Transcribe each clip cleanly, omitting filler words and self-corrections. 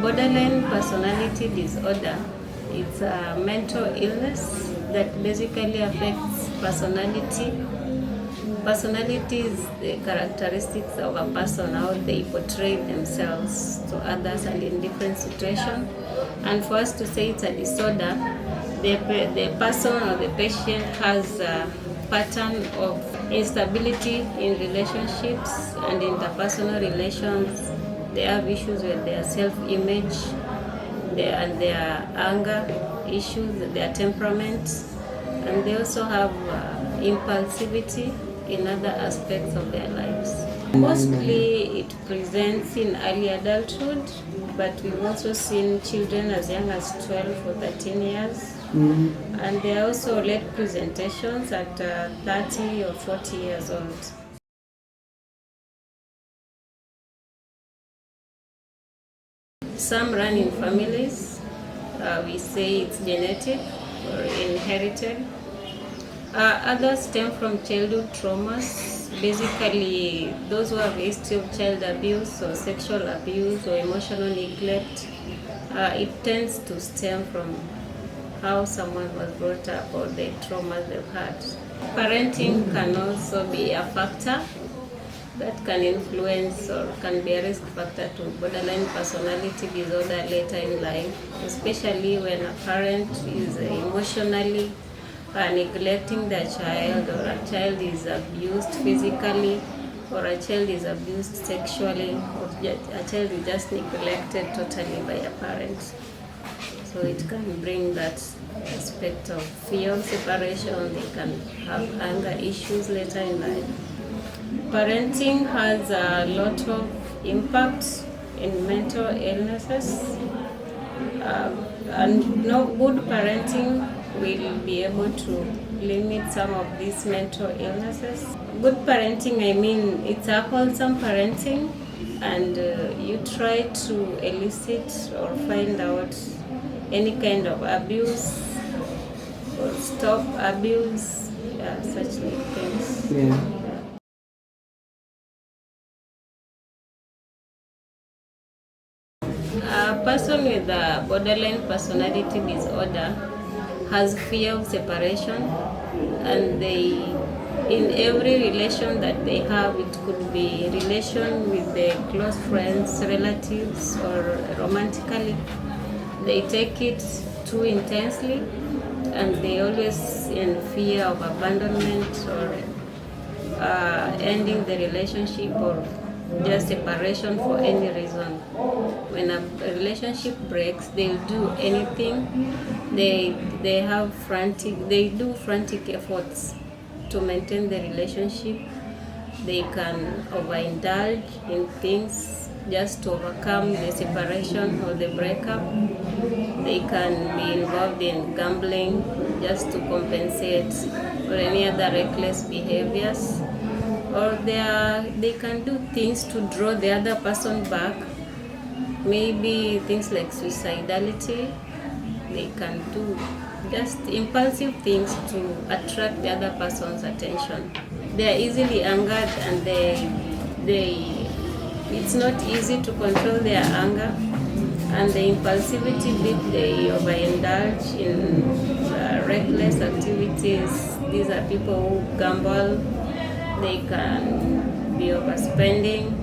Borderline personality disorder, it's a mental illness that basically affects personality. Personality is the characteristics of a person, how they portray themselves to others and in different situations. And for us to say it's a disorder, the person or the patient has a pattern of instability in relationships and interpersonal relations. They have issues with their self-image, their anger issues, their temperament, and they also have impulsivity in other aspects of their lives. Mostly it presents in early adulthood, but we've also seen children as young as 12 or 13 years. And there are also late presentations at 30 or 40 years old. Some run in families. We say it's genetic or inherited. Others stem from childhood traumas, basically those who have a history of child abuse or sexual abuse or emotional neglect. It tends to stem from how someone was brought up or the traumas they've had. Parenting can also be a factor that can influence or can be a risk factor to borderline personality disorder later in life, especially when a parent is emotionally neglecting their child, or a child is abused physically, or a child is abused sexually, or a child is just neglected totally by a parent. So it can bring that aspect of fear of separation. They can have anger issues later in life. Parenting has a lot of impact in mental illnesses. And no good parenting will be able to limit some of these mental illnesses. Good parenting, I mean, it's a wholesome parenting, and you try to elicit or find out any kind of abuse or stop abuse, such things. Yeah. A person with a borderline personality disorder has fear of separation, and in every relation that they have, it could be relation with their close friends, relatives, or romantically, they take it too intensely, and they always in fear of abandonment or ending the relationship or just separation for any reason. When a relationship breaks, they'll do anything. They do frantic efforts to maintain the relationship. They can overindulge in things just to overcome the separation or the breakup. They can be involved in gambling just to compensate for any other reckless behaviors, or they can do things to draw the other person back, maybe things like suicidality. They can do just impulsive things to attract the other person's attention. They are easily angered, and it's not easy to control their anger, and the impulsivity bit, they overindulge in reckless activities. These are people who gamble. They can be overspending.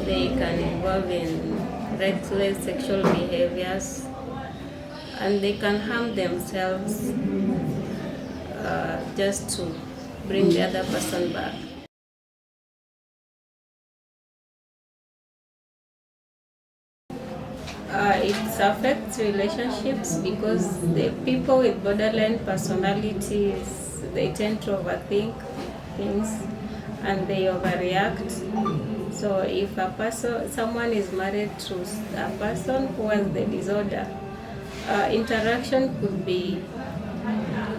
They can involve in reckless sexual behaviors, and they can harm themselves just to bring the other person back. It affects relationships because the people with borderline personalities, they tend to overthink things and they overreact. So if someone is married to a person who has the disorder, interaction could be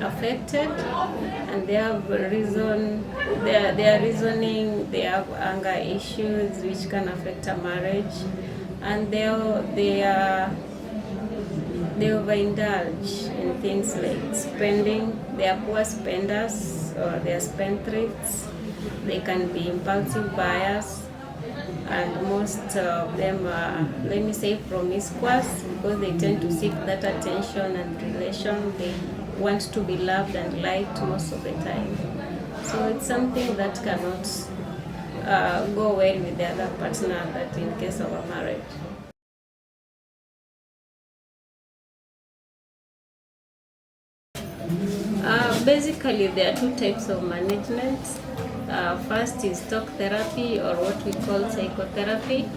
affected, and they have they are reasoning, they have anger issues which can affect a marriage, and they overindulge in things like spending. They are poor spenders, or they are spendthrifts. They can be impulsive buyers, and most of them are, let me say, promiscuous, because they tend to seek that attention and relation. They want to be loved and liked most of the time. So it's something that cannot go well with the other partner, that in case of a marriage. Basically, there are two types of management. First is talk therapy, or what we call psychotherapy.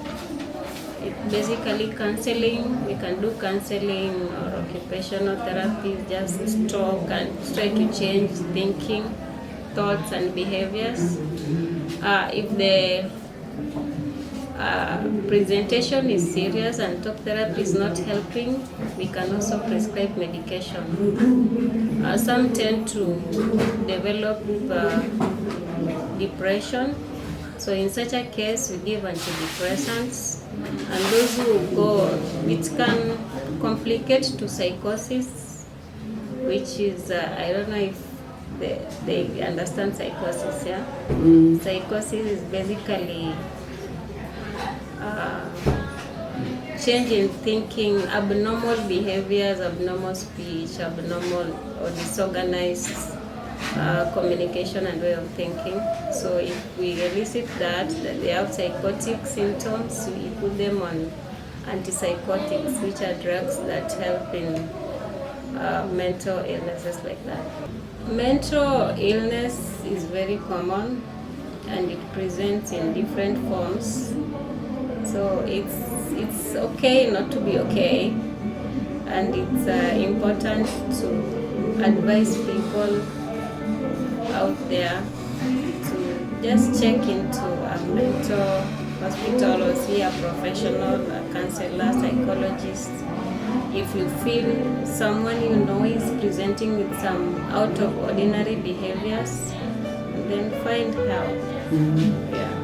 It's basically counseling. We can do counseling or occupational therapy, just talk and try to change thinking, thoughts, and behaviors. If the presentation is serious and talk therapy is not helping, we can also prescribe medication. Some tend to develop depression, so in such a case we give antidepressants, and those who go, it can complicate to psychosis, which is I don't know if they understand psychosis. Yeah, psychosis is basically change in thinking, abnormal behaviors, abnormal speech, abnormal or disorganized communication and way of thinking. So if we elicit that they have psychotic symptoms, we put them on antipsychotics, which are drugs that help in mental illnesses like that. Mental illness is very common, and it presents in different forms. So it's okay not to be okay, and it's important to advise people out there to just check into a mental hospital or see a professional, a counselor, psychologist. If you feel someone you know is presenting with some out of ordinary behaviors, then find help. Yeah.